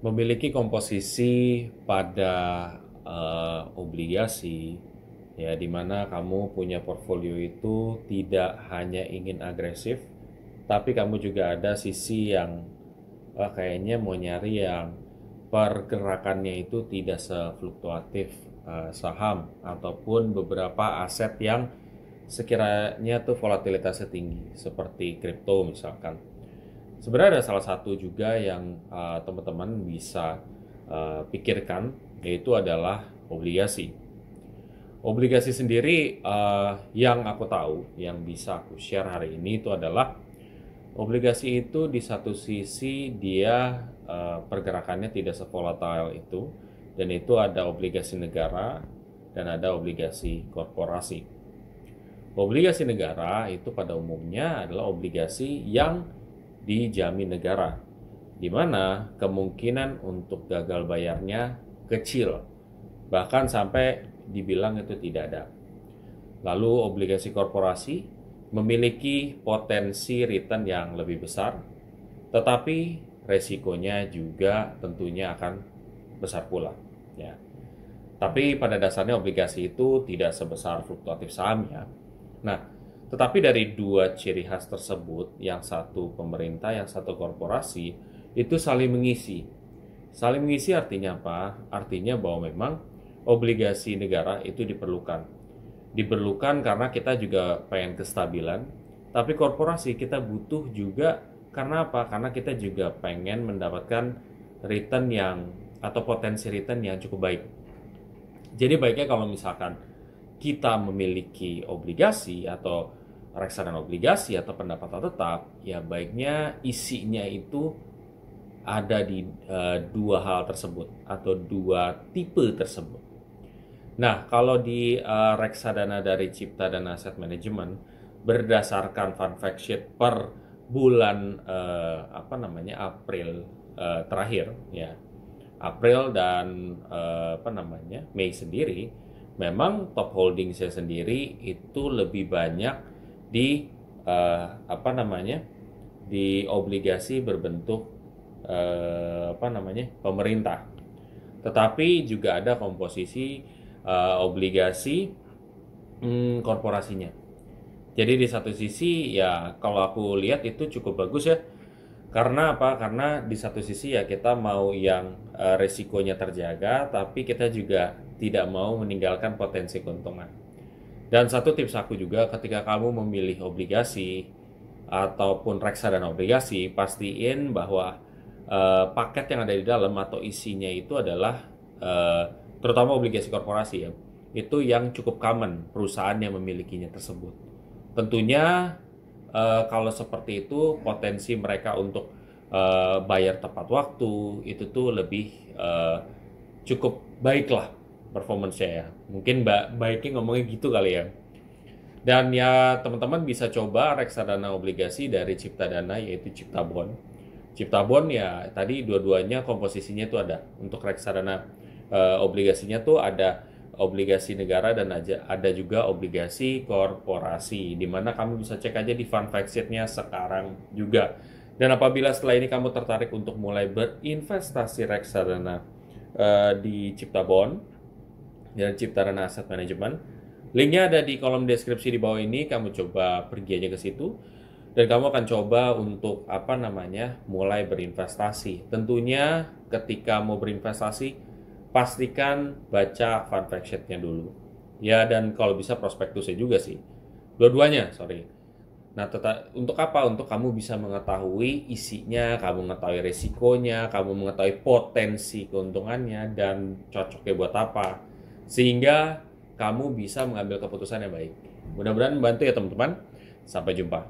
Memiliki komposisi pada obligasi, ya, di mana kamu punya portfolio itu tidak hanya ingin agresif, tapi kamu juga ada sisi yang kayaknya mau nyari yang pergerakannya itu tidak sefluktuatif saham ataupun beberapa aset yang sekiranya tuh volatilitasnya tinggi seperti kripto misalkan. Sebenarnya ada salah satu juga yang teman-teman bisa pikirkan, yaitu adalah obligasi. Obligasi sendiri yang aku tahu, yang bisa aku share hari ini itu adalah obligasi itu di satu sisi dia pergerakannya tidak sevolatile itu, dan itu ada obligasi negara dan ada obligasi korporasi. Obligasi negara itu pada umumnya adalah obligasi yang dijamin negara, di mana kemungkinan untuk gagal bayarnya kecil, bahkan sampai dibilang itu tidak ada. Lalu obligasi korporasi memiliki potensi return yang lebih besar, tetapi resikonya juga tentunya akan besar pula. Ya. Tapi pada dasarnya obligasi itu tidak sebesar fluktuatif saham ya. Nah, tetapi dari dua ciri khas tersebut, yang satu pemerintah, yang satu korporasi, itu saling mengisi. Saling mengisi artinya apa? Artinya bahwa memang obligasi negara itu diperlukan. Diperlukan karena kita juga pengen kestabilan, tapi korporasi kita butuh juga karena apa? Karena kita juga pengen mendapatkan return yang atau potensi return yang cukup baik. Jadi baiknya kalau misalkan kita memiliki obligasi atau reksadana obligasi atau pendapatan tetap, ya baiknya isinya itu ada di dua hal tersebut atau dua tipe tersebut. Nah, kalau di reksadana dari Cipta Dana Asset Management berdasarkan fun fact sheet per bulan April terakhir ya. April dan Mei sendiri, memang top holding saya sendiri itu lebih banyak di di obligasi berbentuk pemerintah. Tetapi juga ada komposisi obligasi korporasinya. Jadi di satu sisi ya kalau aku lihat itu cukup bagus ya. Karena apa? Karena di satu sisi ya kita mau yang resikonya terjaga, tapi kita juga tidak mau meninggalkan potensi keuntungan. Dan satu tips aku juga, ketika kamu memilih obligasi ataupun reksadana obligasi, pastiin bahwa paket yang ada di dalam atau isinya itu adalah terutama obligasi korporasi ya, itu yang cukup common perusahaan yang memilikinya tersebut. Tentunya kalau seperti itu potensi mereka untuk bayar tepat waktu itu tuh lebih cukup baik lah performance-nya ya. Mungkin baiknya ngomongnya gitu kali ya. Dan ya teman-teman bisa coba reksadana obligasi dari Cipta Dana, yaitu Cipta Bond. Cipta Bond ya tadi dua-duanya komposisinya tuh ada. Untuk reksadana obligasinya tuh ada obligasi negara dan ada juga obligasi korporasi, di mana kamu bisa cek aja di fun fact sheet-nya sekarang juga. Dan apabila setelah ini kamu tertarik untuk mulai berinvestasi reksadana di Cipta Bond dan Cipta Dana Asset Management, linknya ada di kolom deskripsi di bawah ini. Kamu coba pergi aja ke situ dan kamu akan coba untuk mulai berinvestasi. Tentunya ketika mau berinvestasi, pastikan baca fun fact sheet-nya dulu. Ya, dan kalau bisa prospektusnya juga sih. Dua-duanya, sorry. Nah, untuk apa? Untuk kamu bisa mengetahui isinya, kamu mengetahui resikonya, kamu mengetahui potensi keuntungannya, dan cocoknya buat apa. Sehingga kamu bisa mengambil keputusan yang baik. Mudah-mudahan membantu ya teman-teman. Sampai jumpa.